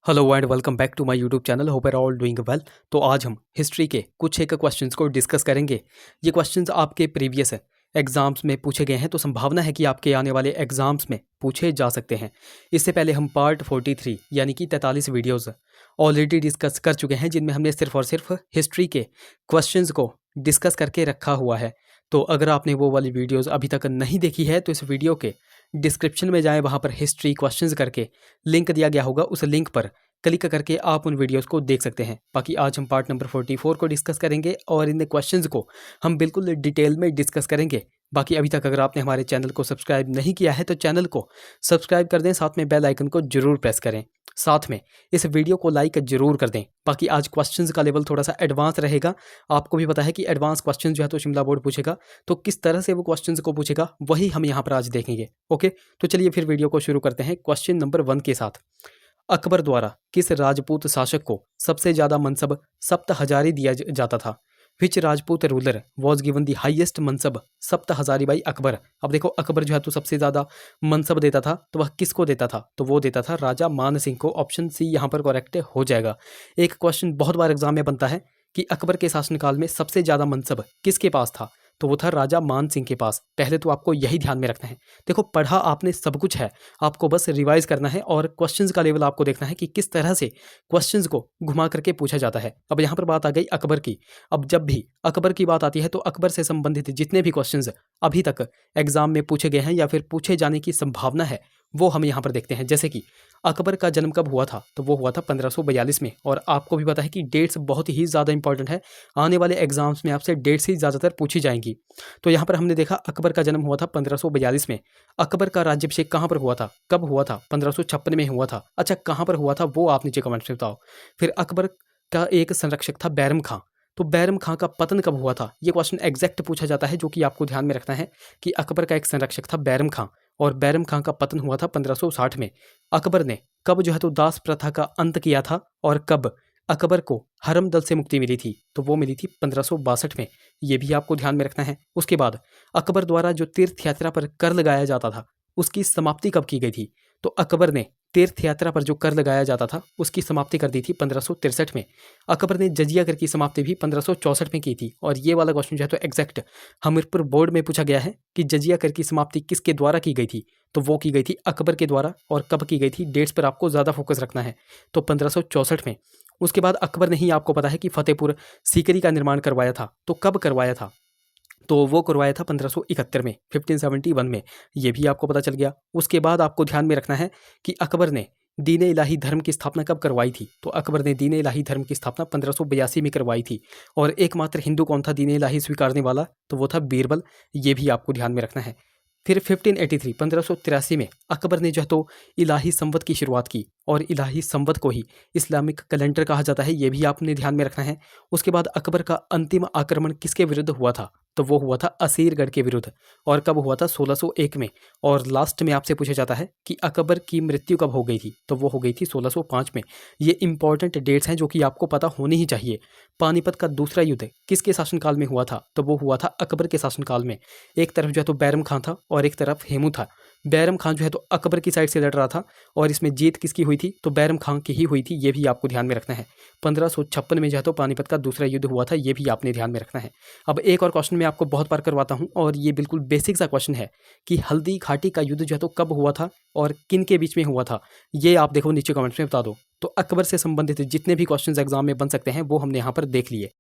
Hello and welcome back to my YouTube channel. Hope are all doing well. तो आज हम history के कुछ एक क्वेश्चंस को डिस्कस करेंगे। ये क्वेश्चंस आपके प्रीवियस एग्जाम्स में पूछे गए हैं, तो संभावना है कि आपके आने वाले एग्जाम्स में पूछे जा सकते हैं। इससे पहले हम पार्ट 43 यानी कि 43 वीडियोज़ ऑलरेडी डिस्कस कर चुके हैं, जिनमें हमने सिर्फ और सिर्फ हिस्ट्री के क्वेश्चंस को डिस्कस करके रखा हुआ है। तो अगर आपने वो वाली वीडियोज़ अभी तक नहीं देखी है तो इस वीडियो के डिस्क्रिप्शन में जाएं, वहाँ पर हिस्ट्री क्वेश्चंस करके लिंक दिया गया होगा, उस लिंक पर क्लिक करके आप उन वीडियोस को देख सकते हैं। बाकी आज हम पार्ट नंबर 44 को डिस्कस करेंगे और इन क्वेश्चंस को हम बिल्कुल डिटेल में डिस्कस करेंगे। बाकी अभी तक अगर आपने हमारे चैनल को सब्सक्राइब नहीं किया है तो चैनल को सब्सक्राइब कर दें, साथ में बेल आइकन को जरूर प्रेस करें, साथ में इस वीडियो को लाइक जरूर कर दें। बाकी आज क्वेश्चंस का लेवल थोड़ा सा एडवांस रहेगा। आपको भी पता है कि एडवांस क्वेश्चन जो है तो शिमला बोर्ड पूछेगा, तो किस तरह से वो क्वेश्चंस को पूछेगा वही हम यहाँ पर आज देखेंगे। ओके, तो चलिए फिर वीडियो को शुरू करते हैं क्वेश्चन नंबर 1 के साथ। अकबर द्वारा किस राजपूत शासक को सबसे ज्यादा मनसब सप्त हजारी दिया जाता था? Which Rajput ruler was given the highest मनसब सप्त हजारी बाई अकबर? अब देखो, अकबर जो है तो सबसे ज्यादा मनसब देता था, तो वह किसको देता था? तो वो देता था राजा मान सिंह को। ऑप्शन सी यहाँ पर करेक्ट हो जाएगा। एक क्वेश्चन बहुत बार एग्जाम में बनता है कि अकबर के शासनकाल में सबसे ज्यादा मनसब किसके पास था? तो वो था राजा मान सिंह के पास। पहले तो आपको यही ध्यान में रखना है। देखो, पढ़ा आपने सब कुछ है, आपको बस रिवाइज करना है और क्वेश्चंस का लेवल आपको देखना है कि किस तरह से क्वेश्चंस को घुमा करके पूछा जाता है। अब यहाँ पर बात आ गई अकबर की। अब जब भी अकबर की बात आती है तो अकबर से संबंधित जितने भी क्वेश्चंस अभी तक एग्जाम में पूछे गए हैं या फिर पूछे जाने की संभावना है, वो हम यहाँ पर देखते हैं। जैसे कि अकबर का जन्म कब हुआ था? तो वो हुआ था 1542 में। और आपको भी पता है कि डेट्स बहुत ही ज़्यादा इंपॉर्टेंट है, आने वाले एग्जाम्स में आपसे डेट्स ही ज़्यादातर पूछी जाएंगी। तो यहाँ पर हमने देखा अकबर का जन्म हुआ था 1542 में। अकबर का राज्याभिषेक कहाँ पर हुआ था, कब हुआ था? 1556 में हुआ था। अच्छा, कहाँ पर हुआ था वो आप नीचे कमेंट्स में बताओ। फिर अकबर का एक संरक्षक था बैरम खां, तो बैरम खां का पतन कब हुआ था? ये क्वेश्चन एग्जैक्ट पूछा जाता है, जो कि आपको ध्यान में रखना है कि अकबर का एक संरक्षक था बैरम खां और बैरम खां का पतन हुआ था 1560 में। अकबर ने कब जो है तो दास प्रथा का अंत किया था और कब अकबर को हरम दल से मुक्ति मिली थी? तो वो मिली थी 1562 में। ये भी आपको ध्यान में रखना है। उसके बाद अकबर द्वारा जो तीर्थ यात्रा पर कर लगाया जाता था, उसकी समाप्ति कब की गई थी? तो अकबर ने तीर्थ यात्रा पर जो कर लगाया जाता था उसकी समाप्ति कर दी थी 1563 में। अकबर ने जजिया कर की समाप्ति भी 1564 में की थी। और ये वाला क्वेश्चन जो है तो एग्जैक्ट हमीरपुर बोर्ड में पूछा गया है कि जजिया कर की समाप्ति किसके द्वारा की गई थी? तो वो की गई थी अकबर के द्वारा। और कब की गई थी? डेट्स पर आपको ज़्यादा फोकस रखना है। तो 1564 में। उसके बाद अकबर ने ही, आपको पता है कि फतेहपुर सीकरी का निर्माण करवाया था। तो कब करवाया था? तो वो करवाया था 1571 में, 1571 में। ये भी आपको पता चल गया। उसके बाद आपको ध्यान में रखना है कि अकबर ने दीन इलाही धर्म की स्थापना कब करवाई थी? तो अकबर ने दीन इलाही धर्म की स्थापना 1582 में करवाई थी। और एकमात्र हिंदू कौन था दीन इलाही स्वीकारने वाला? तो वो था बीरबल। ये भी आपको ध्यान में रखना है। फिर 1583 1583 में अकबर ने जो है तो इलाही संवत की शुरुआत की और इलाही संवत को ही इस्लामिक कैलेंडर कहा जाता है। ये भी आपने ध्यान में रखना है। उसके बाद अकबर का अंतिम आक्रमण किसके विरुद्ध हुआ था? तो वो हुआ था असीरगढ़ के विरुद्ध। और कब हुआ था? 1601 में। और लास्ट में आपसे पूछा जाता है कि अकबर की मृत्यु कब हो गई थी? तो वो हो गई थी 1605 में। ये इंपॉर्टेंट डेट्स हैं जो कि आपको पता होनी ही चाहिए। पानीपत का दूसरा युद्ध किसके शासनकाल में हुआ था? तो वो हुआ था अकबर के शासनकाल में। एक तरफ जो है तो बैरम खां था और एक तरफ हेमू था। बैरम खां जो है तो अकबर की साइड से लड़ रहा था और इसमें जीत किसकी हुई थी? तो बैरम खां की ही हुई थी। ये भी आपको ध्यान में रखना है। 1556 में जो है तो पानीपत का दूसरा युद्ध हुआ था। ये भी आपने ध्यान में रखना है। अब एक और क्वेश्चन मैं आपको बहुत बार करवाता हूँ और ये बिल्कुल बेसिक सा क्वेश्चन है कि हल्दी घाटी का युद्ध जो है तो कब हुआ था और किन के बीच में हुआ था? ये आप देखो नीचे कमेंट्स में बता दो। तो अकबर से संबंधित जितने भी क्वेश्चन एग्जाम में बन सकते हैं वो हमने यहाँ पर देख लिए।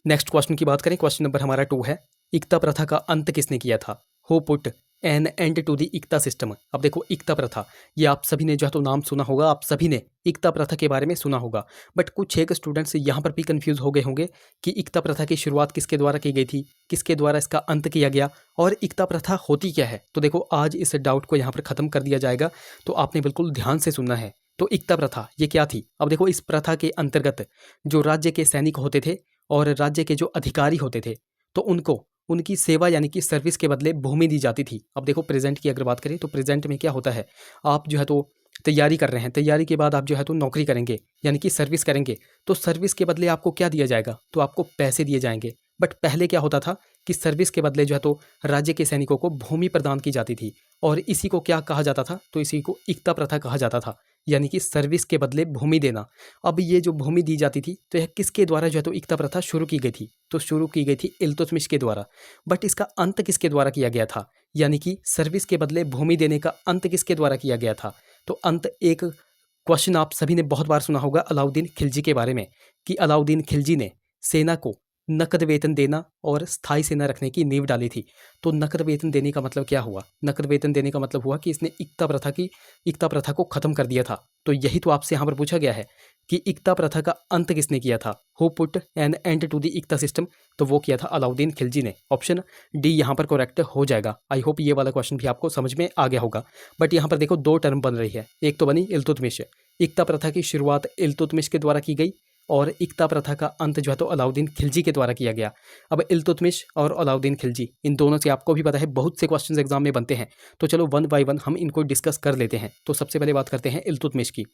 नेक्स्ट क्वेश्चन की बात करें, क्वेश्चन नंबर हमारा 2 है, इक्ता प्रथा का अंत किसने किया था? Who put an end to the इक्ता सिस्टम? अब देखो, इक्ता प्रथा, ये आप सभी ने जो है तो नाम सुना होगा, आप सभी ने इक्ता प्रथा के बारे में सुना होगा। बट कुछ एक स्टूडेंट्स यहाँ पर भी कंफ्यूज हो गए होंगे कि इक्ता प्रथा की शुरुआत किसके द्वारा की गई थी, किसके द्वारा इसका अंत किया गया और इक्ता प्रथा होती क्या है। तो देखो, आज इस डाउट को यहाँ पर खत्म कर दिया जाएगा, तो आपने बिल्कुल ध्यान से सुनना है। तो इक्ता प्रथा ये क्या थी? अब देखो, इस प्रथा के अंतर्गत जो राज्य के सैनिक होते थे और राज्य के जो अधिकारी होते थे, तो उनको उनकी सेवा यानी कि सर्विस के बदले भूमि दी जाती थी। अब देखो, प्रेजेंट की अगर बात करें तो प्रेजेंट में क्या होता है, आप जो है तो तैयारी कर रहे हैं, तैयारी के बाद आप जो है तो नौकरी करेंगे यानी कि सर्विस करेंगे, तो सर्विस के बदले आपको क्या दिया जाएगा? तो आपको पैसे दिए जाएंगे। बट पहले क्या होता था कि सर्विस के बदले जो है तो राज्य के सैनिकों को भूमि प्रदान की जाती थी और इसी को क्या कहा जाता था? तो इसी को इक्ता प्रथा कहा जाता था। यानी कि सर्विस के बदले भूमि देना। अब ये जो भूमि दी जाती थी तो यह किसके द्वारा जो है तो इक्ता प्रथा शुरू की गई थी? तो शुरू की गई थी इल्तुतमिश के द्वारा। बट इसका अंत किसके द्वारा किया गया था? यानी कि सर्विस के बदले भूमि देने का अंत किसके द्वारा किया गया था? तो अंत एक क्वेश्चन आप सभी ने बहुत बार सुना होगा अलाउद्दीन खिलजी के बारे में, कि अलाउद्दीन खिलजी ने सेना को नकद वेतन देना और स्थायी सेना रखने की नींव डाली थी। तो नकद वेतन देने का मतलब क्या हुआ? नकद वेतन देने का मतलब हुआ कि इसने इक्ता प्रथा को खत्म कर दिया था। तो यही तो आपसे यहाँ पर पूछा गया है कि इक्ता प्रथा का अंत किसने किया था? Who put an end to the इक्ता सिस्टम? तो वो किया था अलाउद्दीन खिलजी ने। ऑप्शन डी यहाँ पर करेक्ट हो जाएगा। आई होप ये वाला क्वेश्चन भी आपको समझ में आ गया होगा। बट यहाँ पर देखो दो टर्म बन रही है, एक तो बनी इल्तुतमिश। इक्ता प्रथा की शुरुआत इल्तुतमिश के द्वारा की गई और इक्ता प्रथा का अंत जो है तो अलाउद्दीन खिलजी के द्वारा किया गया। अब इल्तुतमिश और अलाउद्दीन खिलजी, इन दोनों से आपको भी पता है बहुत से क्वेश्चंस एग्जाम में बनते हैं। तो चलो वन बाय वन हम इनको डिस्कस कर लेते हैं। तो सबसे पहले बात करते हैं इल्तुतमिश की।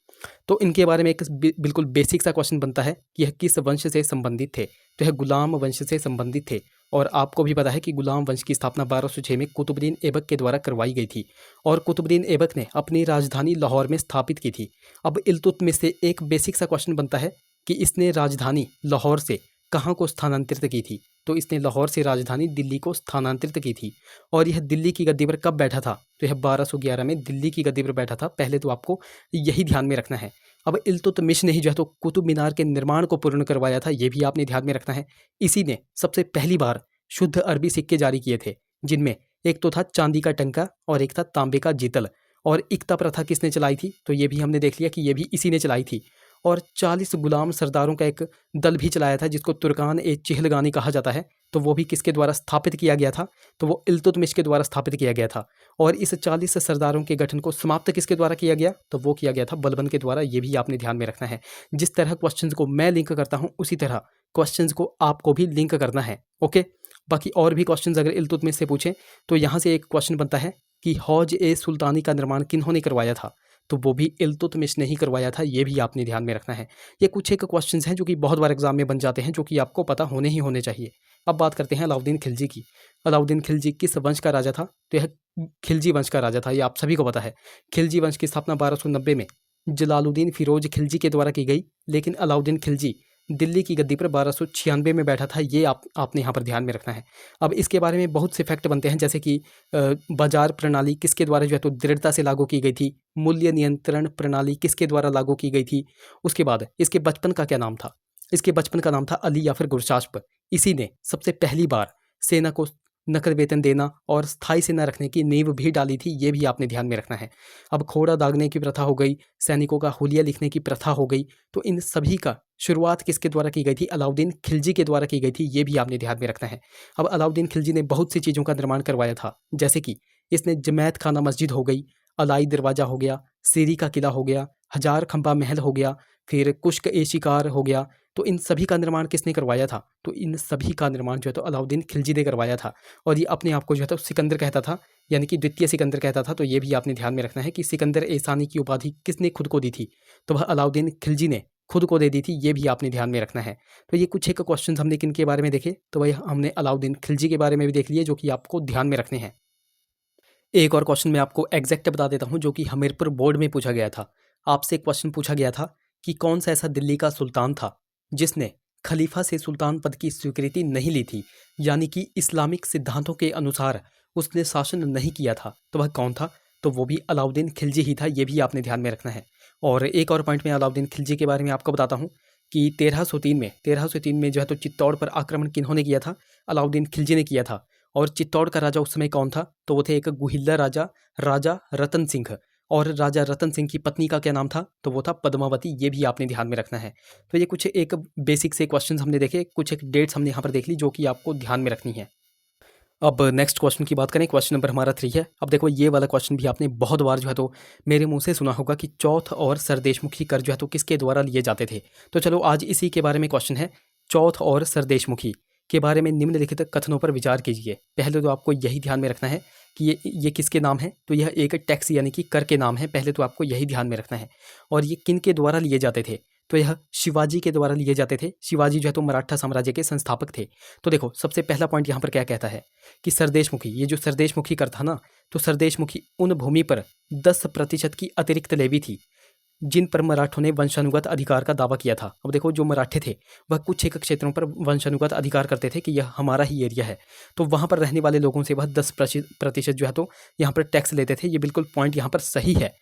तो इनके बारे में एक बिल्कुल बेसिक सा क्वेश्चन बनता है कि यह किस वंश से संबंधित थे? तो यह गुलाम वंश से संबंधित थे। और आपको भी पता है कि गुलाम वंश की स्थापना 1206 में कुतुबुद्दीन ऐबक के द्वारा करवाई गई थी और कुतुबुद्दीन ऐबक ने अपनी राजधानी लाहौर में स्थापित की थी। अब इल्तुतमिश से एक बेसिक सा क्वेश्चन बनता है कि इसने राजधानी लाहौर से कहाँ को स्थानांतरित की थी? तो इसने लाहौर से राजधानी दिल्ली को स्थानांतरित की थी। और यह दिल्ली की गद्दी पर कब बैठा था? तो यह 1211 में दिल्ली की गद्दी पर बैठा था। पहले तो आपको यही ध्यान में रखना है। अब इल्तुतमिश ने ही जो है तो कुतुब मीनार के निर्माण को पूर्ण करवाया था, ये भी आपने ध्यान में रखना है। इसी ने सबसे पहली बार शुद्ध अरबी सिक्के जारी किए थे, जिनमें एक तो था चांदी का टंका और एक था तांबे का जीतल। और इक्ता प्रथा किसने चलाई थी? तो ये भी हमने देख लिया कि ये भी इसी ने चलाई थी। और 40 गुलाम सरदारों का एक दल भी चलाया था जिसको तुर्कान ए चिहलगानी कहा जाता है। तो वो भी किसके द्वारा स्थापित किया गया था? तो वो इल्तुतमिश के द्वारा स्थापित किया गया था। और इस 40 सरदारों के गठन को समाप्त किसके द्वारा किया गया? तो वो किया गया था बलबन के द्वारा। ये भी आपने ध्यान में रखना है। जिस तरह क्वेश्चंस को मैं लिंक करता हूँ उसी तरह क्वेश्चंस को आपको भी लिंक करना है। ओके, बाकी और भी क्वेश्चंस अगर इल्तुतमिश से पूछें तो यहाँ से एक क्वेश्चन बनता है कि हौज ए सुल्तानी का निर्माण किन्होंने करवाया था? तो वो भी इल्तुतमिश ने ही करवाया था। ये भी आपने ध्यान में रखना है। ये कुछ एक क्वेश्चंस हैं जो कि बहुत बार एग्जाम में बन जाते हैं, जो कि आपको पता होने ही होने चाहिए। अब बात करते हैं अलाउद्दीन खिलजी की। अलाउद्दीन खिलजी किस वंश का राजा था? तो यह खिलजी वंश का राजा था, ये आप सभी को पता है। खिलजी वंश की स्थापना 1290 में जलालुद्दीन फिरोज खिलजी के द्वारा की गई, लेकिन अलाउद्दीन खिलजी दिल्ली की गद्दी पर 1296 में बैठा था। ये आपने यहाँ पर ध्यान में रखना है। अब इसके बारे में बहुत से फैक्ट बनते हैं, जैसे कि बाजार प्रणाली किसके द्वारा जो है तो दृढ़ता से लागू की गई थी? मूल्य नियंत्रण प्रणाली किसके द्वारा लागू की गई थी? उसके बाद इसके बचपन का क्या नाम था? इसके बचपन का नाम था अली या फिर गुरशास्प। इसी ने सबसे पहली बार सेना को नकद वेतन देना और स्थायी सेना रखने की नींव भी डाली थी। ये भी आपने ध्यान में रखना है। अब घोड़ा दागने की प्रथा हो गई, सैनिकों का हुलिया लिखने की प्रथा हो गई। तो इन सभी का शुरुआत किसके द्वारा की गई थी? अलाउद्दीन खिलजी के द्वारा की गई थी। ये भी आपने ध्यान में रखना है। अब अलाउद्दीन खिलजी ने बहुत सी चीज़ों का निर्माण करवाया था, जैसे कि इसने जमैत खाना मस्जिद हो गई, अलाई दरवाज़ा हो गया, सीरी का किला हो गया, हजार खंबा महल हो गया, फिर कुश्क ए शिकार हो गया। तो इन सभी का निर्माण किसने करवाया था? तो इन सभी का निर्माण जो है तो अलाउद्दीन खिलजी ने करवाया था। और ये अपने आप को जो है तो सिकंदर कहता था, यानी कि द्वितीय सिकंदर कहता था। तो ये भी आपने ध्यान में रखना है कि सिकंदर एहसानी की उपाधि किसने खुद को दी थी? तो वह अलाउद्दीन खिलजी ने खुद को दे दी थी। ये भी आपने ध्यान में रखना है। तो ये कुछ एक क्वेश्चन हमने किन के बारे में देखे? तो वही हमने अलाउद्दीन खिलजी के बारे में भी देख लिए, जो कि आपको ध्यान में रखने हैं। एक और क्वेश्चन मैं आपको एग्जैक्ट बता देता हूँ, जो कि हमीरपुर बोर्ड में पूछा गया था। आपसे क्वेश्चन पूछा गया था कि कौन सा ऐसा दिल्ली का सुल्तान था जिसने खलीफा से सुल्तान पद की स्वीकृति नहीं ली थी, यानी कि इस्लामिक सिद्धांतों के अनुसार उसने शासन नहीं किया था। तो वह कौन था? तो वो भी अलाउद्दीन खिलजी ही था। ये भी आपने ध्यान में रखना है। और एक और पॉइंट में अलाउद्दीन खिलजी के बारे में आपको बताता हूँ कि 1303 में जो है तो चित्तौड़ पर आक्रमण किन्होंने किया था? अलाउद्दीन खिलजी ने किया था। और चित्तौड़ का राजा उस समय कौन था? तो वो थे एक गुहिल्ला राजा, राजा रतन सिंह। और राजा रतन सिंह की पत्नी का क्या नाम था? तो वो था पद्मावती। ये भी आपने ध्यान में रखना है। तो ये कुछ एक बेसिक से क्वेश्चंस हमने देखे, कुछ एक डेट्स हमने यहाँ पर देख ली, जो कि आपको ध्यान में रखनी है। अब नेक्स्ट क्वेश्चन की बात करें, क्वेश्चन नंबर हमारा 3 है। अब देखो ये वाला क्वेश्चन भी आपने बहुत बार जो है तो मेरे मुंह से सुना होगा कि चौथ और सरदेशमुखी कर जो है तो किसके द्वारा लिए जाते थे। तो चलो आज इसी के बारे में क्वेश्चन है। चौथ और सरदेशमुखी के बारे में निम्नलिखित कथनों पर विचार कीजिए। पहले तो आपको यही ध्यान में रखना है कि ये किसके नाम है? तो यह एक टैक्स यानी कि कर के नाम है। पहले तो आपको यही ध्यान में रखना है। और ये किन के द्वारा लिए जाते थे? तो यह शिवाजी के द्वारा लिए जाते थे। शिवाजी जो है तो मराठा साम्राज्य के संस्थापक थे। तो देखो सबसे पहला पॉइंट यहाँ पर क्या कहता है कि सरदेशमुखी, ये जो सरदेशमुखी कर था ना, तो सरदेशमुखी उन भूमि पर 10% की अतिरिक्त लेवी थी जिन पर मराठों ने वंशानुगत अधिकार का दावा किया था। अब देखो जो मराठे थे वह कुछ एक क्षेत्रों पर वंशानुगत अधिकार करते थे कि यह हमारा ही एरिया है, तो वहाँ पर रहने वाले लोगों से वह 10% जो है तो यहाँ पर टैक्स लेते थे। ये बिल्कुल पॉइंट यहाँ पर सही है।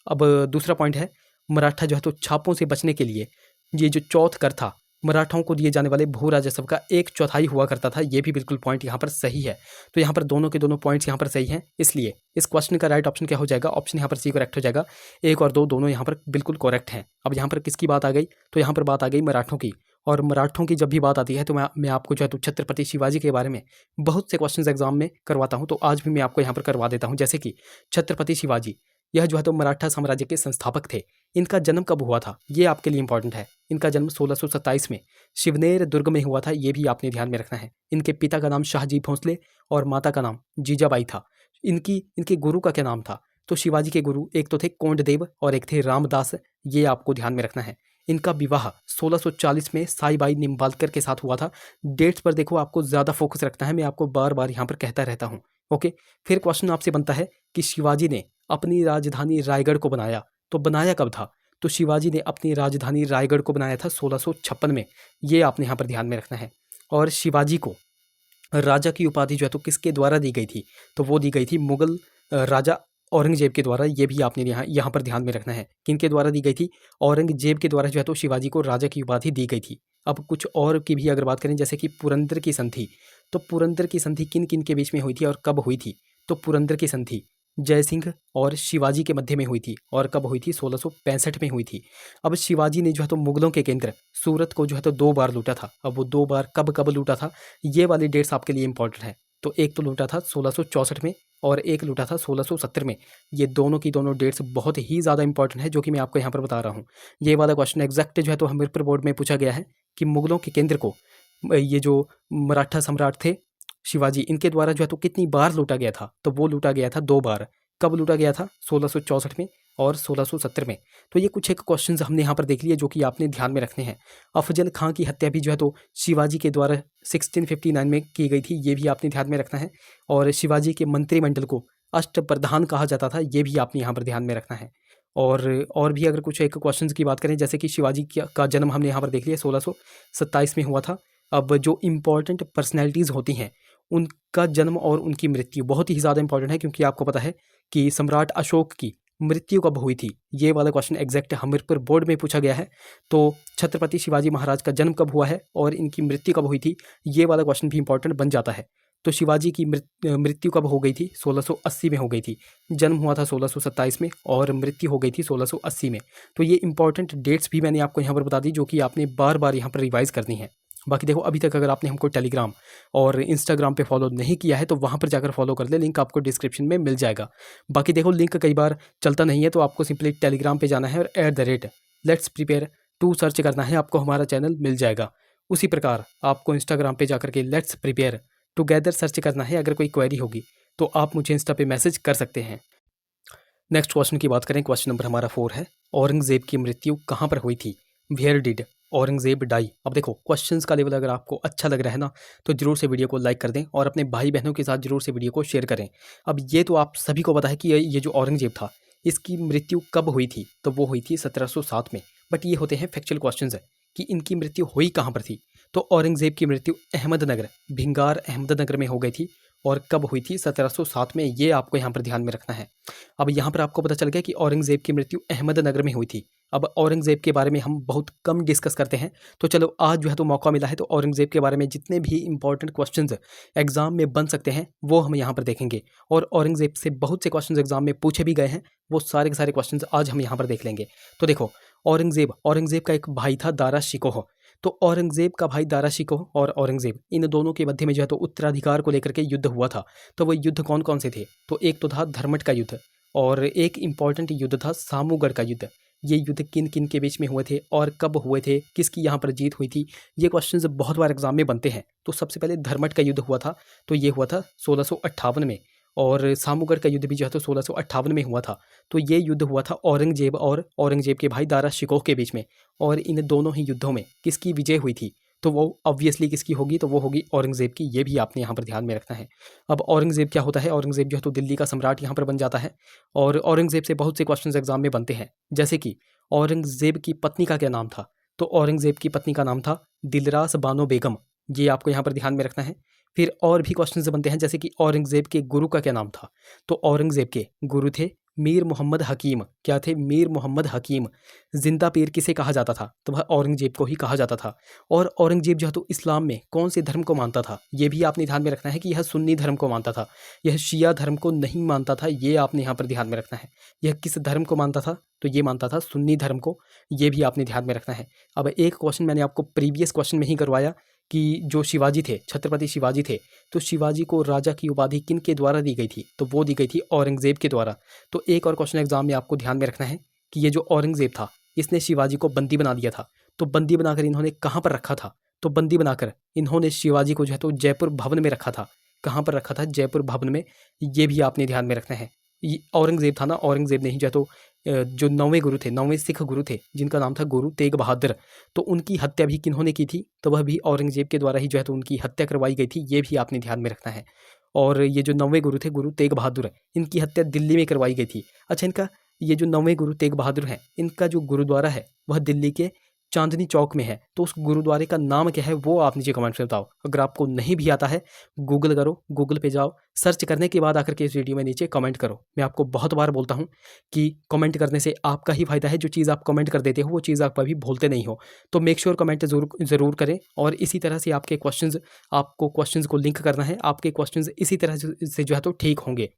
अब दूसरा पॉइंट है, मराठा जो है तो छापों से बचने के लिए ये जो चौथ कर था, मराठाओं को दिए जाने वाले भू राजस्व का 1/4 हुआ करता था। ये भी बिल्कुल पॉइंट यहाँ पर सही है। तो यहाँ पर दोनों के दोनों पॉइंट्स यहाँ पर सही हैं, इसलिए इस क्वेश्चन का राइट ऑप्शन क्या हो जाएगा? ऑप्शन यहाँ पर सी करेक्ट हो जाएगा। 1 और 2 दोनों यहाँ पर बिल्कुल करेक्ट हैं। अब यहाँ पर किसकी बात आ गई? तो यहाँ पर बात आ गई मराठों की। और मराठों की जब भी बात आती है तो मैं आपको जो है तो छत्रपति शिवाजी के बारे में बहुत से क्वेश्चन एग्जाम में करवाता हूँ, तो आज भी मैं आपको यहाँ पर करवा देता हूँ। जैसे कि छत्रपति शिवाजी, यह जो है तो मराठा साम्राज्य के संस्थापक थे। इनका जन्म कब हुआ था? ये आपके लिए इंपॉर्टेंट है। इनका जन्म 1627 में शिवनेर दुर्ग में हुआ था। ये भी आपने ध्यान में रखना है। इनके पिता का नाम शाहजी भोंसले और माता का नाम जीजाबाई था। इनके गुरु का क्या नाम था? तो शिवाजी के गुरु एक तो थे कोंडदेव और एक थे रामदास। ये आपको ध्यान में रखना है। इनका विवाह 1640 में साईबाई निम्बालकर के साथ हुआ था। डेट्स पर देखो आपको ज़्यादा फोकस रखना है, मैं आपको बार बार यहाँ पर कहता रहता हूँ। ओके, फिर क्वेश्चन आपसे बनता है कि शिवाजी ने अपनी राजधानी रायगढ़ को बनाया, तो बनाया कब था? तो शिवाजी ने अपनी राजधानी रायगढ़ को बनाया था 1656 में। ये आपने यहाँ पर ध्यान में रखना है। और शिवाजी को राजा की उपाधि जो है तो किसके द्वारा दी गई थी? तो वो दी गई थी मुगल राजा औरंगजेब के द्वारा। ये भी आपने यहाँ पर ध्यान में रखना है। किनके द्वारा दी गई थी? औरंगजेब के द्वारा जो है तो शिवाजी को राजा की उपाधि दी गई थी। अब कुछ और की भी अगर बात करें, जैसे कि पुरंदर की संधि, तो पुरंदर की संधि किन किन के बीच में हुई थी और कब हुई थी? तो पुरंदर की संधि जयसिंह और शिवाजी के मध्य में हुई थी। और कब हुई थी? 1665 में हुई थी। अब शिवाजी ने जो है तो मुगलों के केंद्र सूरत को जो है तो 2 बार लूटा था। अब वो 2 बार कब कब लूटा था, ये वाली डेट्स आपके लिए इंपॉर्टेंट है। तो एक तो लूटा था 1664 में और एक लूटा था 1670 में। ये दोनों की दोनों डेट्स बहुत ही ज़्यादा इंपॉर्टेंट है, जो कि मैं आपको यहाँ पर बता रहा हूँ। ये वाला क्वेश्चन एग्जैक्ट जो है तो हमीरपुर बोर्ड में पूछा गया है कि मुगलों के केंद्र को ये जो मराठा सम्राट थे शिवाजी, इनके द्वारा जो है तो कितनी बार लूटा गया था? तो वो लूटा गया था 2 बार। कब लूटा गया था? 1664 में और 1670 में। तो ये कुछ एक क्वेश्चंस हमने यहाँ पर देख लिए जो कि आपने ध्यान में रखने हैं। अफजल खां की हत्या भी जो है तो शिवाजी के द्वारा 1659 में की गई थी। ये भी आपने ध्यान में रखना है। और शिवाजी के मंत्रिमंडल को अष्टप्रधान कहा जाता था। ये भी आपने यहाँ पर ध्यान में रखना है। और भी अगर कुछ एक क्वेश्चंस की बात करें, जैसे कि शिवाजी का जन्म हमने यहाँ पर देख लिया 1627 में हुआ था। अब जो इम्पॉर्टेंट पर्सनैलिटीज़ होती हैं उनका जन्म और उनकी मृत्यु बहुत ही ज़्यादा इंपॉर्टेंट है, क्योंकि आपको पता है कि सम्राट अशोक की मृत्यु कब हुई थी। ये वाला क्वेश्चन एग्जैक्ट हमीरपुर बोर्ड में पूछा गया है। तो छत्रपति शिवाजी महाराज का जन्म कब हुआ है और इनकी मृत्यु कब हुई थी, ये वाला क्वेश्चन भी इंपॉर्टेंट बन जाता है। तो शिवाजी की मृत्यु कब हो गई थी? 1680 में हो गई थी। जन्म हुआ था 1627 में और मृत्यु हो गई थी 1680 में। तो ये इंपॉर्टेंट डेट्स भी मैंने आपको यहाँ पर बता दी, जो कि आपने बार बार यहाँ पर रिवाइज़ करनी है। बाकी देखो, अभी तक अगर आपने हमको टेलीग्राम और इंस्टाग्राम पे फॉलो नहीं किया है तो वहाँ पर जाकर फॉलो कर ले, लिंक आपको डिस्क्रिप्शन में मिल जाएगा। बाकी देखो, लिंक कई बार चलता नहीं है, तो आपको सिंपली टेलीग्राम पे जाना है और @Let'sPrepare2 सर्च करना है, आपको हमारा चैनल मिल जाएगा। उसी प्रकार आपको इंस्टाग्राम पे जाकर के लेट्स प्रिपेयर टुगेदर सर्च करना है। अगर कोई क्वेरी होगी तो आप मुझे इंस्टा पे मैसेज कर सकते हैं। नेक्स्ट क्वेश्चन की बात करें, क्वेश्चन नंबर हमारा 4 है, औरंगजेब की मृत्यु कहाँ पर हुई थी? Where did Aurangzeb die? अब देखो, क्वेश्चंस का लेवल अगर आपको अच्छा लग रहा है ना, तो जरूर से वीडियो को लाइक कर दें और अपने भाई बहनों के साथ जरूर से वीडियो को शेयर करें। अब ये तो आप सभी को पता है कि ये जो औरंगजेब था, इसकी मृत्यु कब हुई थी? तो वो हुई थी 1707 में। बट ये होते हैं फैक्चुअल क्वेश्चंस है कि इनकी मृत्यु हुई कहाँ पर थी। तो औरंगजेब की मृत्यु अहमदनगर, भिंगार अहमदनगर में हो गई थी। और कब हुई थी? 1707 में। ये आपको यहाँ पर ध्यान में रखना है। अब यहाँ पर आपको पता चल गया कि औरंगजेब की मृत्यु अहमदनगर में हुई थी। अब औरंगजेब के बारे में हम बहुत कम डिस्कस करते हैं, तो चलो आज जो है तो मौका मिला है, तो औरंगजेब के बारे में जितने भी इंपॉर्टेंट क्वेश्चंस एग्जाम में बन सकते हैं वो हम यहाँ पर देखेंगे। और औरंगजेब से बहुत से क्वेश्चंस एग्जाम में पूछे भी गए हैं, वो सारे के सारे क्वेश्चंस आज हम यहाँ पर देख लेंगे। तो देखो, औरंगजेब का एक भाई था दारा शिकोह। तो औरंगजेब का भाई दारा शिकोह और औरंगजेब, इन दोनों के मध्य में जो है तो उत्तराधिकार को लेकर के युद्ध हुआ था। तो वो युद्ध कौन कौन से थे? तो एक तो था धर्मट का युद्ध और एक इम्पॉर्टेंट युद्ध था सामूगढ़ का युद्ध। ये युद्ध किन किन के बीच में हुए थे और कब हुए थे, किसकी यहाँ पर जीत हुई थी, ये क्वेश्चंस बहुत बार एग्जाम में बनते हैं। तो सबसे पहले धर्मट का युद्ध हुआ था, तो ये हुआ था 1658 में। और सामूगढ़ का युद्ध भी जो है तो 1658 में हुआ था। तो ये युद्ध हुआ था औरंगजेब और औरंगजेब के भाई दारा शिकोह के बीच में। और इन दोनों ही युद्धों में किसकी विजय हुई थी? तो वो ऑब्वियसली किसकी होगी, तो वो होगी औरंगज़ेब की। ये भी आपने यहाँ पर ध्यान में रखना है। अब औरंगज़ेब क्या होता है, औरंगज़ेब जो है तो दिल्ली का सम्राट यहाँ पर बन जाता है। और औरंगज़ेब से बहुत से क्वेश्चन एग्जाम में बनते हैं, जैसे कि औरंगज़ेब की पत्नी का क्या नाम था, तो औरंगज़ेब की पत्नी का नाम था दिलरास बानो बेगम। ये आपको यहाँ पर ध्यान में रखना है। फिर और भी क्वेश्चन बनते हैं, जैसे कि औरंगज़ेब के गुरु का क्या नाम था, तो औरंगज़ेब के गुरु थे मीर मोहम्मद हकीम। क्या थे, मीर मोहम्मद हकीम। जिंदा पीर किसे कहा जाता था, तो वह औरंगज़ेब को ही कहा जाता था। और औरंगज़ेब जो है तो इस्लाम में कौन से धर्म को मानता था, ये भी आपने ध्यान में रखना है कि यह सुन्नी धर्म को मानता था, यह शिया धर्म को नहीं मानता था। ये आपने यहाँ पर ध्यान में रखना है। यह किस धर्म को मानता था, तो ये मानता था सुन्नी धर्म को। ये भी आपने ध्यान में रखना है। अब एक क्वेश्चन मैंने आपको प्रीवियस क्वेश्चन में ही करवाया कि जो शिवाजी थे, छत्रपति शिवाजी थे, तो शिवाजी को राजा की उपाधि किन के द्वारा दी गई थी, तो वो दी गई थी औरंगज़ेब के द्वारा। तो एक और क्वेश्चन एग्जाम में आपको ध्यान में रखना है कि ये जो औरंगज़ेब था, इसने शिवाजी को बंदी बना दिया था। तो बंदी बनाकर इन्होंने कहाँ पर रखा था, तो बंदी बनाकर इन्होंने शिवाजी को जो है तो जयपुर भवन में रखा था। कहाँ पर रखा था, जयपुर भवन में। ये भी आपने ध्यान में रखना है। ये औरंगज़ेब था ना, औरंगज़ेब ने ही जो है तो जो 9वें गुरु थे, 9वें सिख गुरु थे, जिनका नाम था गुरु तेग बहादुर, तो उनकी हत्या भी किन्होंने की थी, तो वह भी औरंगज़ेब के द्वारा ही जो है तो उनकी हत्या करवाई गई थी। ये भी आपने ध्यान में रखना है। और ये जो 9वें गुरु थे, गुरु तेग बहादुर, इनकी हत्या दिल्ली में करवाई गई थी। अच्छा, इनका ये जो 9वें गुरु तेग बहादुर हैं, इनका जो गुरुद्वारा है वह दिल्ली के चांदनी चौक में है। तो उस गुरुद्वारे का नाम क्या है, वो आप नीचे कमेंट में बताओ। अगर आपको नहीं भी आता है, गूगल करो, गूगल पे जाओ, सर्च करने के बाद आकर के इस वीडियो में नीचे कमेंट करो। मैं आपको बहुत बार बोलता हूँ कि कमेंट करने से आपका ही फायदा है। जो चीज़ आप कमेंट कर देते हो वो चीज़ आप कभी भूलते नहीं हो। तो मेक श्योर कमेंट ज़रूर करें। और इसी तरह से आपके क्वेश्चंस, आपको क्वेश्चंस को लिंक करना है। आपके क्वेश्चंस इसी तरह से जो है तो ठीक होंगे।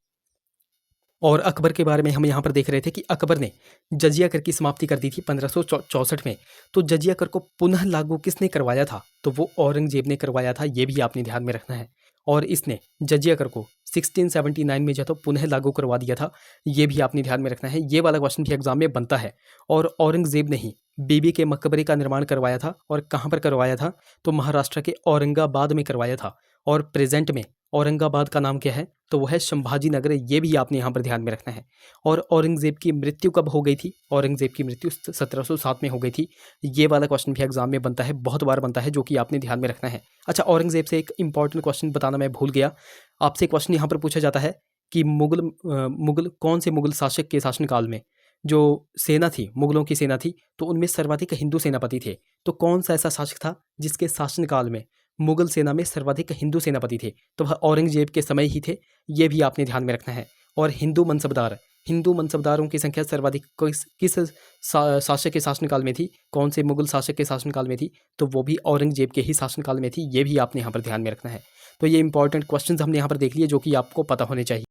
और अकबर के बारे में हम यहाँ पर देख रहे थे कि अकबर ने जजिया कर की समाप्ति कर दी थी 1564 में। तो जजिया कर को पुनः लागू किसने करवाया था, तो वो औरंगजेब ने करवाया था। ये भी आपने ध्यान में रखना है। और इसने जजिया कर को 1679 में जो तो पुनः लागू करवा दिया था। ये भी आपने ध्यान में रखना है। ये वाला क्वेश्चन भी एग्जाम में बनता है। और औरंगजेब ने ही बीबी के मकबरे का निर्माण करवाया था। और कहाँ पर करवाया था, तो महाराष्ट्र के औरंगाबाद में करवाया था। और प्रेजेंट में औरंगाबाद का नाम क्या है, तो वह है संभाजी नगर। ये भी आपने यहाँ पर ध्यान में रखना है। और औरंगजेब की मृत्यु कब हो गई थी, औरंगजेब की मृत्यु 1707 में हो गई थी। ये वाला क्वेश्चन भी एग्जाम में बनता है, बहुत बार बनता है, जो कि आपने ध्यान में रखना है। अच्छा, औरंगजेब से एक इंपॉर्टेंट क्वेश्चन बताना मैं भूल गया। आपसे क्वेश्चन यहाँ पर पूछा जाता है कि मुगल कौन से मुगल शासक के शासनकाल में जो सेना थी, मुगलों की सेना थी, तो उनमें सर्वाधिक हिंदू सेनापति थे। तो कौन सा ऐसा शासक था जिसके शासनकाल में मुगल सेना में सर्वाधिक हिंदू सेनापति थे, तो वह औरंगजेब के समय ही थे। ये भी आपने ध्यान में रखना है। और हिंदू मनसबदारों की संख्या सर्वाधिक किस शासक के शासनकाल में थी, कौन से मुगल शासक के शासनकाल में थी, तो वो भी औरंगजेब के ही शासनकाल में थी। ये भी आपने यहाँ पर ध्यान में रखना है। तो ये इंपॉर्टेंट क्वेश्चन हमने यहाँ पर देख लिए, जो कि आपको पता होने चाहिए।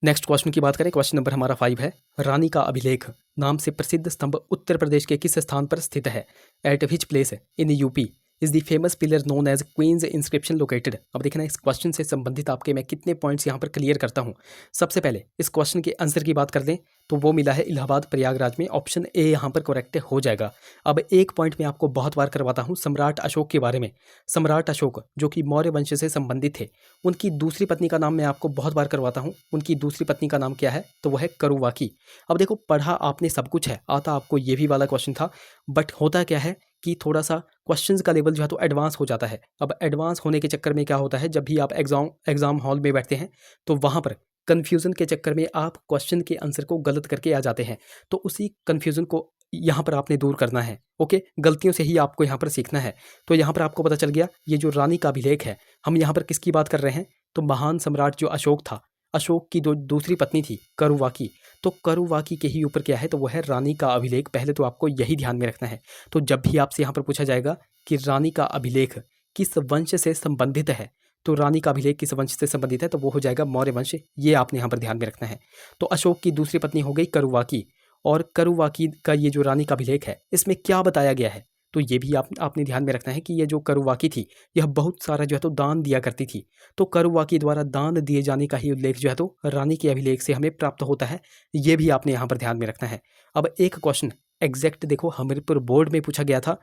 नेक्स्ट क्वेश्चन की बात करें, क्वेश्चन नंबर हमारा 5 है। रानी का अभिलेख नाम से प्रसिद्ध स्तंभ उत्तर प्रदेश के किस स्थान पर स्थित है, at which place in UP is the famous pillar known as queen's inscription located. अब देखना, इस क्वेश्चन से संबंधित आपके मैं कितने पॉइंट्स यहाँ पर क्लियर करता हूँ। सबसे पहले इस क्वेश्चन के आंसर की बात कर लें तो वो मिला है इलाहाबाद प्रयागराज में। ऑप्शन ए यहाँ पर करेक्ट हो जाएगा। अब एक पॉइंट मैं आपको बहुत बार करवाता हूँ सम्राट अशोक के बारे में। सम्राट अशोक जो कि मौर्य वंश से संबंधित थे, उनकी दूसरी पत्नी का नाम मैं आपको बहुत बार करवाता हूँ। उनकी दूसरी पत्नी का नाम क्या है, तो वह है करुवाकी। अब देखो, पढ़ा आपने सब कुछ है, आता आपको ये भी वाला क्वेश्चन था, बट होता क्या है कि थोड़ा सा क्वेश्चंस का लेवल जो है तो एडवांस हो जाता है। अब एडवांस होने के चक्कर में क्या होता है, जब भी आप एग्जाम हॉल में बैठते हैं तो वहाँ पर कन्फ्यूज़न के चक्कर में आप क्वेश्चन के आंसर को गलत करके आ जाते हैं। तो उसी कन्फ्यूज़न को यहाँ पर आपने दूर करना है। ओके, गलतियों से ही आपको यहाँ पर सीखना है। तो यहाँ पर आपको पता चल गया, ये जो रानी का अभिलेख है, हम यहाँ पर किसकी बात कर रहे हैं, तो महान सम्राट जो अशोक था, अशोक की दूसरी पत्नी थी करुवाकी। तो करुवाकी के ही ऊपर क्या है, तो वह है रानी का अभिलेख। पहले तो आपको यही ध्यान में रखना है। तो जब भी आपसे यहाँ पर पूछा जाएगा कि रानी का अभिलेख किस वंश से संबंधित है, तो रानी का अभिलेख किस वंश से संबंधित है, तो वो हो जाएगा मौर्य वंश। ये आपने यहाँ पर ध्यान में रखना है। तो अशोक की दूसरी पत्नी हो गई करुवाकी। और करुवाकी का ये जो रानी का अभिलेख है, इसमें क्या बताया गया है, तो ये भी आपने ध्यान में रखना है कि ये जो करुवाकी थी, यह बहुत सारा जो है तो दान दिया करती थी। तो करुवाकी द्वारा दान दिए जाने का ही उल्लेख जो है तो रानी के अभिलेख से हमें प्राप्त होता है। ये भी आपने यहाँ पर ध्यान में रखना है। अब एक क्वेश्चन एग्जैक्ट देखो, हमीरपुर बोर्ड में पूछा गया था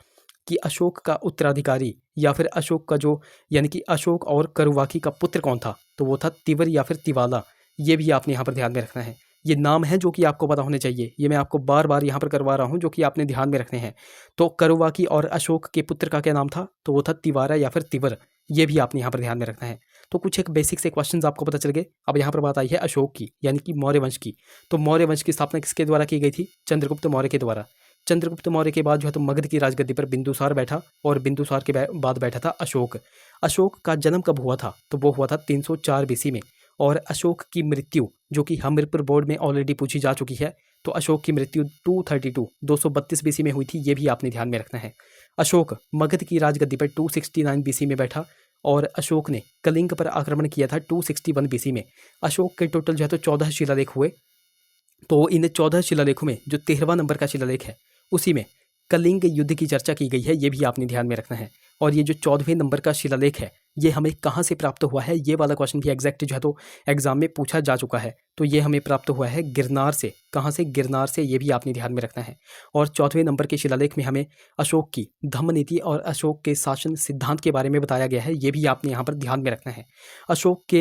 कि अशोक का उत्तराधिकारी या फिर अशोक का जो, यानी कि अशोक और करुवाकी का पुत्र कौन था, तो वो था तिवर या फिर तिवाला। ये भी आपने यहाँ पर ध्यान में रखना है। ये नाम है जो कि आपको पता होने चाहिए, ये मैं आपको बार बार यहाँ पर करवा रहा हूँ, जो कि आपने ध्यान में रखने हैं। तो करुवाकी और अशोक के पुत्र का क्या नाम था? तो वो था तिवारा या फिर तिवर, ये भी आपने यहाँ पर ध्यान में रखना है। तो कुछ एक बेसिक से क्वेश्चंस आपको पता चल गए। अब यहाँ पर बात आई है अशोक की, यानी कि मौर्य वंश की। तो मौर्य वंश की स्थापना किसके द्वारा की गई थी? चंद्रगुप्त मौर्य के द्वारा। चंद्रगुप्त मौर्य के बाद जो है तो मगध की राजगद्दी पर बिंदुसार बैठा, और बिंदुसार के बाद बैठा था अशोक। अशोक का जन्म कब हुआ था? तो वो हुआ था 304 बीसी में। और अशोक की मृत्यु, जो कि हमीरपुर बोर्ड में ऑलरेडी पूछी जा चुकी है, तो अशोक की मृत्यु 232 बीसी में हुई थी, ये भी आपने ध्यान में रखना है। अशोक मगध की राजगद्दी पर 269 बीसी में बैठा, और अशोक ने कलिंग पर आक्रमण किया था 261 बीसी में। अशोक के टोटल जो है तो 14 शिलालेख हुए। तो इन 14 शिलालेखों में जो 13वां नंबर का शिलालेख है, उसी में कलिंग युद्ध की चर्चा की गई है, ये भी आपने ध्यान में रखना है। और ये जो 14वें नंबर का शिलालेख है, ये हमें कहाँ से प्राप्त हुआ है? ये वाला क्वेश्चन भी एग्जैक्ट जो है तो एग्जाम में पूछा जा चुका है। तो ये हमें प्राप्त हुआ है गिरनार से। कहाँ से? गिरनार से, ये भी आपने ध्यान में रखना है। और 14वें नंबर के शिलालेख में हमें अशोक की धम्म नीति और अशोक के शासन सिद्धांत के बारे में बताया गया है, ये भी आपने यहाँ पर ध्यान में रखना है। अशोक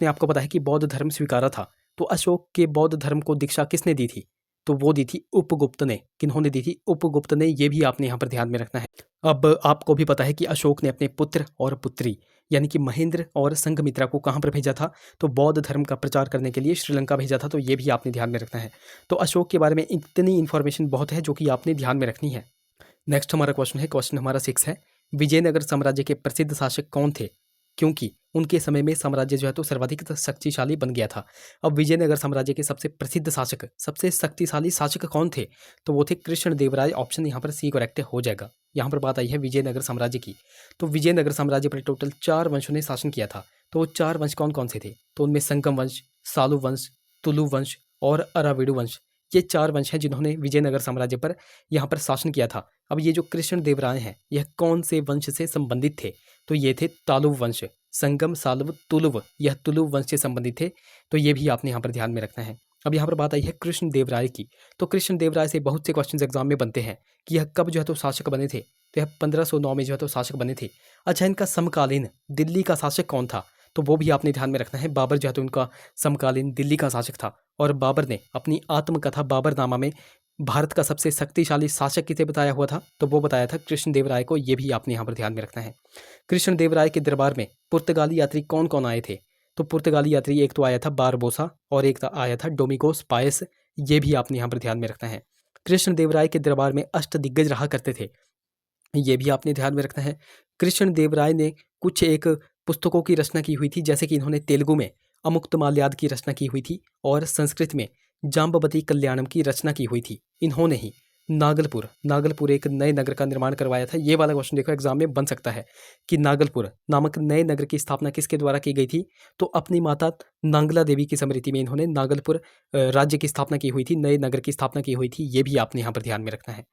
ने आपको पता है कि बौद्ध धर्म स्वीकारा था। तो अशोक के बौद्ध धर्म को दीक्षा किसने दी थी? तो वो दी थी उपगुप्त ने। किन्होंने दी थी? उपगुप्त ने, ये भी आपने यहाँ पर ध्यान में रखना है। अब आपको भी पता है कि अशोक ने अपने पुत्र और पुत्री यानी कि महेंद्र और संघमित्रा को कहाँ पर भेजा था? तो बौद्ध धर्म का प्रचार करने के लिए श्रीलंका भेजा था, तो ये भी आपने ध्यान में रखना है। तो अशोक के बारे में इतनी इन्फॉर्मेशन बहुत है जो कि आपने ध्यान में रखनी है। नेक्स्ट हमारा क्वेश्चन है, क्वेश्चन हमारा 6 है, विजयनगर साम्राज्य के प्रसिद्ध शासक कौन थे? क्योंकि उनके समय में साम्राज्य जो है तो सर्वाधिक शक्तिशाली बन गया था। अब विजयनगर साम्राज्य के सबसे प्रसिद्ध शासक, सबसे शक्तिशाली शासक कौन थे? तो वो थे कृष्णदेवराय। ऑप्शन यहाँ पर सी करेक्ट हो जाएगा। यहाँ पर बात आई है विजयनगर साम्राज्य की। तो विजयनगर साम्राज्य पर टोटल 4 वंशों ने शासन किया था। तो वो 4 वंश कौन कौन से थे? तो उनमें संगम वंश, सालु वंश, तुलु वंश और अराविडु वंश, ये 4 वंश हैं जिन्होंने विजयनगर साम्राज्य पर यहाँ पर शासन किया था। अब ये जो कृष्णदेवराय हैं, यह कौन से वंश से संबंधित थे? तो ये थे तालुव वंश। संगम, सालव, तुलुव, यह तुलुव वंश से संबंधित थे। तो ये भी आपने यहाँ पर ध्यान में रखना है। अब यहाँ पर बात आई है कृष्णदेवराय की। तो कृष्णदेवराय से बहुत से क्वेश्चन एग्जाम में बनते हैं कि यह कब जो है तो शासक बने थे? तो यह 1509 में जो है तो शासक बने थे। अच्छा, इनका समकालीन दिल्ली का शासक कौन था? तो वो भी आपने ध्यान में रखना है। बाबर जो है तो उनका समकालीन दिल्ली का शासक था। और बाबर ने अपनी आत्मकथा बाबरनामा में भारत का सबसे शक्तिशाली शासक किसे बताया हुआ था? तो वो बताया था कृष्णदेवराय को, ये भी आपने यहाँ पर ध्यान में रखना है। कृष्णदेवराय के दरबार में पुर्तगाली यात्री कौन कौन आए थे? तो पुर्तगाली यात्री एक तो आया था बारबोसा और एक आया था डोमिगोस पायस, ये भी आपने यहाँ पर ध्यान में रखना है। कृष्णदेवराय के दरबार में अष्टदिग्गज रहा करते थे, ये भी आपने ध्यान में रखना है। कृष्णदेवराय ने कुछ एक पुस्तकों की रचना की हुई थी, जैसे कि इन्होंने तेलुगु में अमुक्तमाल्याद की रचना की हुई थी और संस्कृत में जाम्बवती कल्याणम की रचना की हुई थी। इन्होंने ही नागलपुर एक नए नगर का निर्माण करवाया था। ये वाला क्वेश्चन देखो एग्जाम में बन सकता है कि नागलपुर नामक नए नगर की स्थापना किसके द्वारा की गई थी? तो अपनी माता नांगला देवी की स्मृति में इन्होंने नागलपुर राज्य की स्थापना की हुई थी, नए नगर की स्थापना की हुई थी, ये भी आपने यहाँ पर ध्यान में रखना है।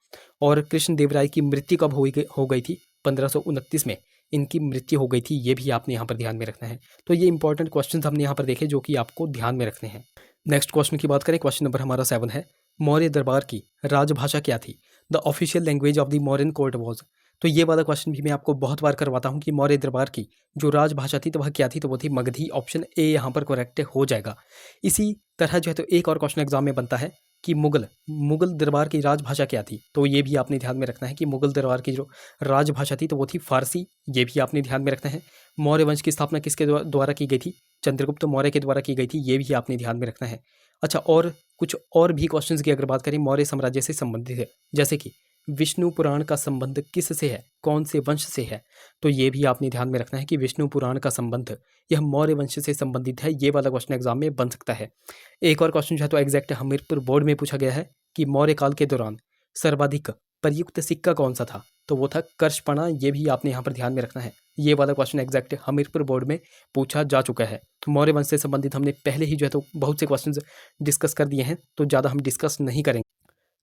और कृष्णदेवराय की मृत्यु कब हो गई थी? 1529 में इनकी मृत्यु हो गई थी, ये भी आपने यहाँ पर ध्यान में रखना है। तो ये इंपॉर्टेंट क्वेश्चंस हमने यहाँ पर देखे जो कि आपको ध्यान में रखने हैं। नेक्स्ट क्वेश्चन की बात करें, क्वेश्चन नंबर हमारा 7 है, मौर्य दरबार की राजभाषा क्या थी? The official language of the Mauryan court was. तो ये वाला क्वेश्चन भी मैं आपको बहुत बार करवाता हूँ कि मौर्य दरबार की जो राजभाषा थी तो वह क्या थी? तो वो थी मगधी। ऑप्शन ए यहाँ पर करेक्ट हो जाएगा। इसी तरह जो है तो एक और क्वेश्चन एग्जाम में बनता है कि मुगल दरबार की राजभाषा क्या थी? तो ये भी आपने ध्यान में रखना है कि मुगल दरबार की जो राजभाषा थी तो वो थी फारसी, ये भी आपने ध्यान में रखना है। मौर्य वंश की स्थापना किसके द्वारा की गई थी? चंद्रगुप्त मौर्य के द्वारा की गई थी, ये भी आपने ध्यान में रखना है। अच्छा, और कुछ और भी क्वेश्चंस की अगर बात करें मौर्य साम्राज्य से संबंधित है, जैसे कि विष्णु पुराण का संबंध किस से है, कौन से वंश से है? तो ये भी आपने ध्यान में रखना है कि विष्णु पुराण का संबंध यह मौर्य वंश से संबंधित है, ये वाला क्वेश्चन एग्जाम में बन सकता है। एक और क्वेश्चन जो है तो एग्जैक्ट हमीरपुर बोर्ड में पूछा गया है कि मौर्य काल के दौरान सर्वाधिक प्रयुक्त सिक्का कौन सा था? तो वो था कर्षपणा, ये भी आपने यहाँ पर ध्यान में रखना है। ये वाला क्वेश्चन एग्जैक्ट हमीरपुर बोर्ड में पूछा जा चुका है। मौर्य वंश से संबंधित हमने पहले ही जो है तो बहुत से क्वेश्चंस डिस्कस कर दिए हैं, तो ज़्यादा हम डिस्कस नहीं करेंगे।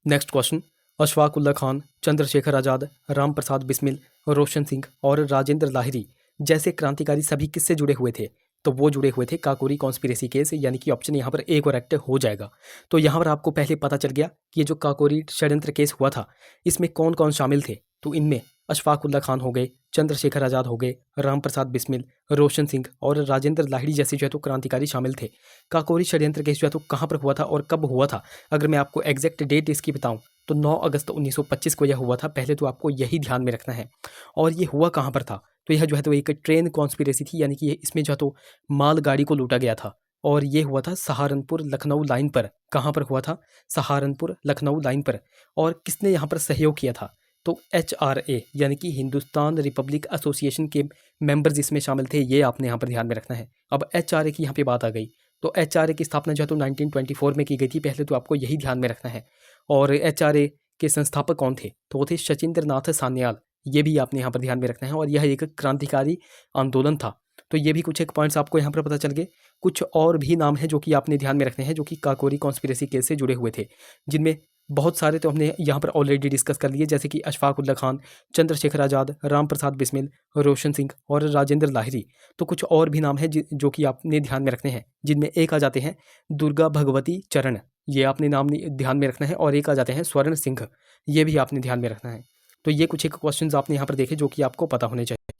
नेक्स्ट क्वेश्चन, अशफाक उल्ला खान, चंद्रशेखर आज़ाद, राम प्रसाद बिस्मिल, रोशन सिंह और राजेंद्र लाहिरी जैसे क्रांतिकारी सभी किससे जुड़े हुए थे? तो वो जुड़े हुए थे काकोरी कॉन्स्पिरेसी केस, यानी कि ऑप्शन यहाँ पर ए करेक्ट हो जाएगा। तो यहाँ पर आपको पहले पता चल गया कि ये जो काकोरी षड्यंत्र केस हुआ था इसमें कौन कौन शामिल थे? तो इनमें अशफाकुल्ला खान हो गए, चंद्रशेखर आज़ाद हो गए, राम प्रसाद बिस्मिल, रोशन सिंह और राजेंद्र लाहिड़ी जैसे जो है तो क्रांतिकारी शामिल थे। काकोरी षड्यंत्र केस जो है तो कहाँ पर हुआ था और कब हुआ था? अगर मैं आपको एग्जैक्ट डेट इसकी बताऊं तो 9 अगस्त 1925 को यह हुआ था। पहले तो आपको यही ध्यान में रखना है। और ये हुआ कहाँ पर था? तो यह जो है तो एक ट्रेन कॉन्स्पिरेसी थी, यानी कि इसमें जो है तो मालगाड़ी को लूटा गया था और ये हुआ था सहारनपुर लखनऊ लाइन पर। कहाँ पर हुआ था? सहारनपुर लखनऊ लाइन पर। और किसने यहाँ पर सहयोग किया था? तो HRA यानी कि हिंदुस्तान रिपब्लिक एसोसिएशन के मेंबर्स इसमें शामिल थे। ये आपने यहाँ पर ध्यान में रखना है। अब HRA की यहाँ पे बात आ गई तो HRA की स्थापना जो है तो 1924 में की गई थी। पहले तो आपको यही ध्यान में रखना है। और HRA के संस्थापक कौन थे? तो वो थे शचीन्द्र नाथ सान्याल। ये भी आपने यहाँ पर ध्यान में रखना है और यह एक क्रांतिकारी आंदोलन था। तो ये भी कुछ एक पॉइंट्स आपको यहाँ पर पता चल गए। कुछ और भी नाम हैं जो कि आपने ध्यान में रखने हैं, जो कि काकोरी कॉन्स्पिरेसी केस से जुड़े हुए थे, जिनमें बहुत सारे तो हमने यहाँ पर ऑलरेडी डिस्कस कर लिए, जैसे कि अशफाकुल्ला खान, चंद्रशेखर आज़ाद, राम प्रसाद बिस्मिल, रोशन सिंह और राजेंद्र लाहिड़ी। तो कुछ और भी नाम हैं जो कि आपने ध्यान में रखने हैं, जिनमें एक आ जाते हैं दुर्गा भगवती चरण, ये आपने नाम ध्यान में रखना है। और एक आ जाते हैं स्वर्ण सिंह, ये भी आपने ध्यान में रखना है। तो ये कुछ एक क्वेश्चंस आपने यहाँ पर देखे जो कि आपको पता होने चाहिए।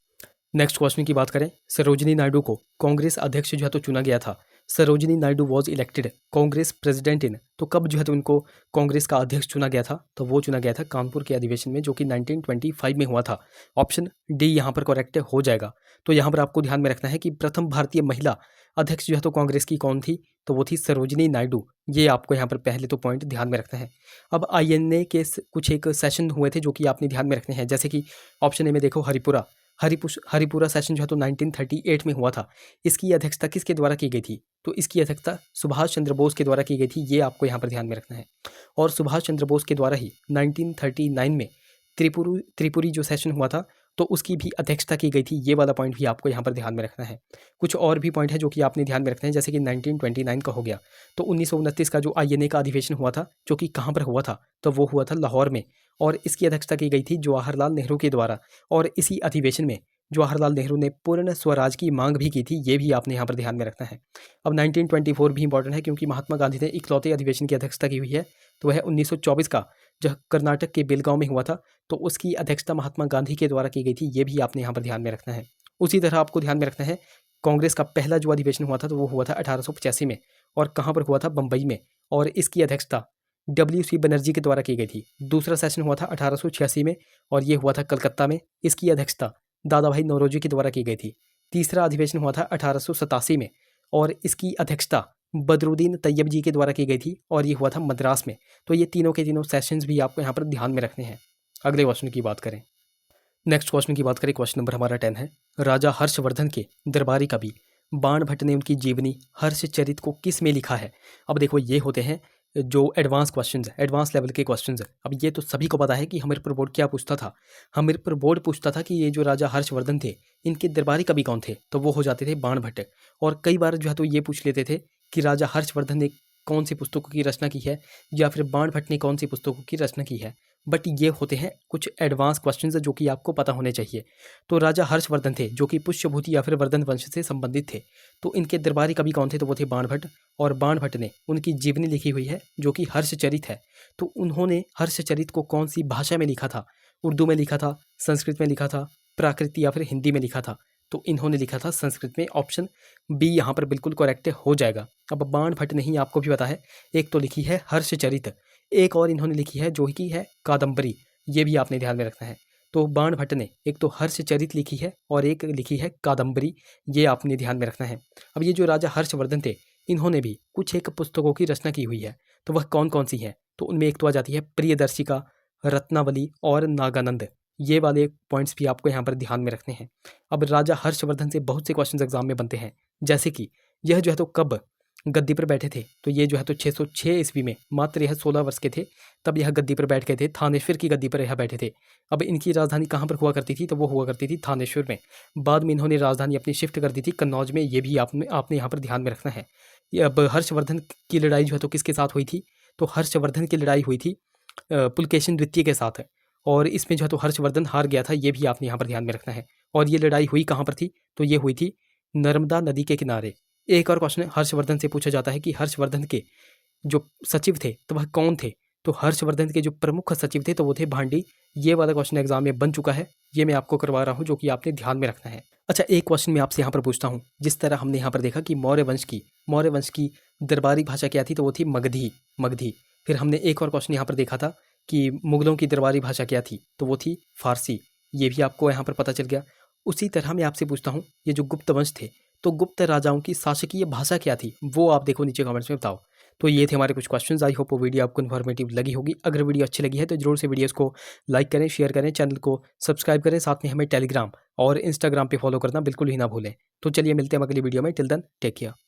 नेक्स्ट क्वेश्चन की बात करें, सरोजिनी नायडू को कांग्रेस अध्यक्ष जो है तो चुना गया था। Sarojini Naidu was elected Congress president in, तो कब जो है तो उनको कांग्रेस का अध्यक्ष चुना गया था? तो वो चुना गया था कानपुर के अधिवेशन में, जो कि 1925 में हुआ था। ऑप्शन डी यहाँ पर करेक्ट हो जाएगा। तो यहाँ पर आपको ध्यान में रखना है कि प्रथम भारतीय महिला अध्यक्ष जो है तो कांग्रेस की कौन थी? तो वो थी सरोजिनी नायडू। ये आपको यहाँ पर पहले तो पॉइंट ध्यान में रखना है। अब INA के कुछ एक सेशन हुए थे जो कि आपने ध्यान में रखने हैं, जैसे कि ऑप्शन ए में देखो हरिपुरा सेशन जो है तो 1938 में हुआ था। इसकी अध्यक्षता किसके द्वारा की गई थी? तो इसकी अध्यक्षता सुभाष चंद्र बोस के द्वारा की गई थी। ये आपको यहाँ पर ध्यान में रखना है। और सुभाष चंद्र बोस के द्वारा ही 1939 में त्रिपुरी जो सेशन हुआ था तो उसकी भी अध्यक्षता की गई थी। ये वाला पॉइंट भी आपको यहाँ पर ध्यान में रखना है। कुछ और भी पॉइंट है जो कि आपने ध्यान में रखना है, जैसे कि 1929 का हो गया। तो 1929 का जो INA का अधिवेशन हुआ था, जो कि कहाँ पर हुआ था? तो वो हुआ था लाहौर में। और इसकी अध्यक्षता की गई थी जवाहरलाल नेहरू के द्वारा। और इसी अधिवेशन में जवाहरलाल नेहरू ने पूर्ण स्वराज की मांग भी की थी। ये भी आपने यहाँ पर ध्यान में रखना है। अब 1924 भी इंपॉर्टेंट है, क्योंकि महात्मा गांधी ने इकलौते अधिवेशन की अध्यक्षता की हुई है। तो वह 1924 का जो कर्नाटक के बेलगांव में हुआ था, तो उसकी अध्यक्षता महात्मा गांधी के द्वारा की गई थी। ये भी आपने यहाँ पर ध्यान में रखना है। उसी तरह आपको ध्यान में रखना है, कांग्रेस का पहला जो अधिवेशन हुआ था तो वो हुआ था 1885 में। और कहाँ पर हुआ था? बम्बई में। और इसकी अध्यक्षता WC बनर्जी के द्वारा की गई थी। दूसरा सेशन हुआ था 1886 में और ये हुआ था कलकत्ता में। इसकी अध्यक्षता दादा भाई नौरोजी के द्वारा की गई थी। तीसरा अधिवेशन हुआ था 1887 में और इसकी अध्यक्षता बदरुद्दीन तैयब जी के द्वारा की गई थी और ये हुआ था मद्रास में। तो ये तीनों के तीनों सेशंस भी आपको यहाँ पर ध्यान में रखने हैं। अगले क्वेश्चन की बात करें, नेक्स्ट क्वेश्चन की बात करें, क्वेश्चन नंबर हमारा 10 है, राजा हर्षवर्धन के दरबारी कवि बाण भट्ट ने उनकी जीवनी हर्षचरित को किस में लिखा है? अब देखो, ये होते हैं जो एडवांस क्वेश्चंस, एडवांस लेवल के क्वेश्चंस। अब ये तो सभी को पता है कि हमीरपुर बोर्ड क्या पूछता था। हमीरपुर बोर्ड पूछता था कि ये जो राजा हर्षवर्धन थे, इनके दरबारी कवि कौन थे? तो वो हो जाते थे बाण भट्ट। और कई बार जो है तो ये पूछ लेते थे कि राजा हर्षवर्धन ने कौन सी पुस्तकों की रचना की है, या फिर बाण भट्ट ने कौन सी पुस्तकों की रचना की है। बट ये होते हैं कुछ एडवांस क्वेश्चंस जो कि आपको पता होने चाहिए। तो राजा हर्षवर्धन थे जो कि पुष्यभूति या फिर वर्धन वंश से संबंधित थे। तो इनके दरबारी कवि कौन थे? तो वो थे बाण भट्ट। और बाण भट्ट ने उनकी जीवनी लिखी हुई है जो कि हर्षचरित है। तो उन्होंने हर्षचरित को कौन सी भाषा में लिखा था? उर्दू में लिखा था, संस्कृत में लिखा था, प्राकृत या फिर हिंदी में लिखा था? तो इन्होंने लिखा था संस्कृत में। ऑप्शन बी यहाँ पर बिल्कुल करेक्ट हो जाएगा। अब बाण भट्ट ने ही, आपको भी पता है, एक तो लिखी है हर्षचरित, एक और इन्होंने लिखी है जो कि है कादम्बरी। ये भी आपने ध्यान में रखना है। तो बाण भट्ट ने एक तो हर्षचरित लिखी है और एक लिखी है कादम्बरी। ये आपने ध्यान में रखना है। अब ये जो राजा हर्षवर्धन थे, इन्होंने भी कुछ एक पुस्तकों की रचना की हुई है। तो वह कौन कौन सी है? तो उनमें एक तो आ जाती है प्रियदर्शिका, रत्नावली और नागानंद। ये वाले पॉइंट्स भी आपको यहाँ पर ध्यान में रखने हैं। अब राजा हर्षवर्धन से बहुत से क्वेश्चन एग्जाम में बनते हैं, जैसे कि यह जो है तो कब गद्दी पर बैठे थे? तो ये जो है तो 606 ईस्वी में, मात्र यह 16 वर्ष के थे तब यह गद्दी पर बैठ गए थे। थानेश्वर की गद्दी पर यह बैठे थे। अब इनकी राजधानी कहाँ पर हुआ करती थी? तो वो हुआ करती थी थानेश्वर में। बाद में इन्होंने राजधानी अपनी शिफ्ट कर दी थी कन्नौज में। ये भी आपने यहाँ पर ध्यान में रखना है। ये अब हर्षवर्धन की लड़ाई जो है तो किसके साथ हुई थी? तो हर्षवर्धन की लड़ाई हुई थी पुलकेशिन द्वितीय के साथ, और इसमें जो है तो हर्षवर्धन हार गया था। ये भी आपने यहाँ पर ध्यान में रखना है। और ये लड़ाई हुई कहाँ पर थी? तो ये हुई थी नर्मदा नदी के किनारे। एक और क्वेश्चन हर्षवर्धन से पूछा जाता है कि हर्षवर्धन के जो सचिव थे तो वह कौन थे? तो हर्षवर्धन के जो प्रमुख सचिव थे तो वो थे भांडी। ये वाला क्वेश्चन एग्जाम में बन चुका है, ये मैं आपको करवा रहा हूँ, जो कि आपने ध्यान में रखना है। अच्छा, एक क्वेश्चन मैं आपसे यहाँ पर पूछता हूँ। जिस तरह हमने यहाँ पर देखा कि मौर्य वंश की दरबारी भाषा क्या थी, तो वो थी मगधी। फिर हमने एक और क्वेश्चन यहाँ पर देखा था कि मुगलों की दरबारी भाषा क्या थी, तो वो थी फारसी। ये भी आपको यहाँ पर पता चल गया। उसी तरह मैं आपसे पूछता हूँ, ये जो गुप्त वंश थे तो गुप्त राजाओं की शासकीय भाषा क्या थी, वो आप देखो नीचे कमेंट्स में बताओ। तो ये थे हमारे कुछ क्वेश्चंस। आई होप वो वीडियो आपको इन्फॉर्मेटिव लगी होगी। अगर वीडियो अच्छी लगी है तो जरूर से वीडियोस को लाइक करें, शेयर करें, चैनल को सब्सक्राइब करें, साथ में हमें टेलीग्राम और इंस्टाग्राम पे फॉलो करना बिल्कुल ही ना भूलें। तो चलिए मिलते हैं अगली वीडियो में। Till then take care.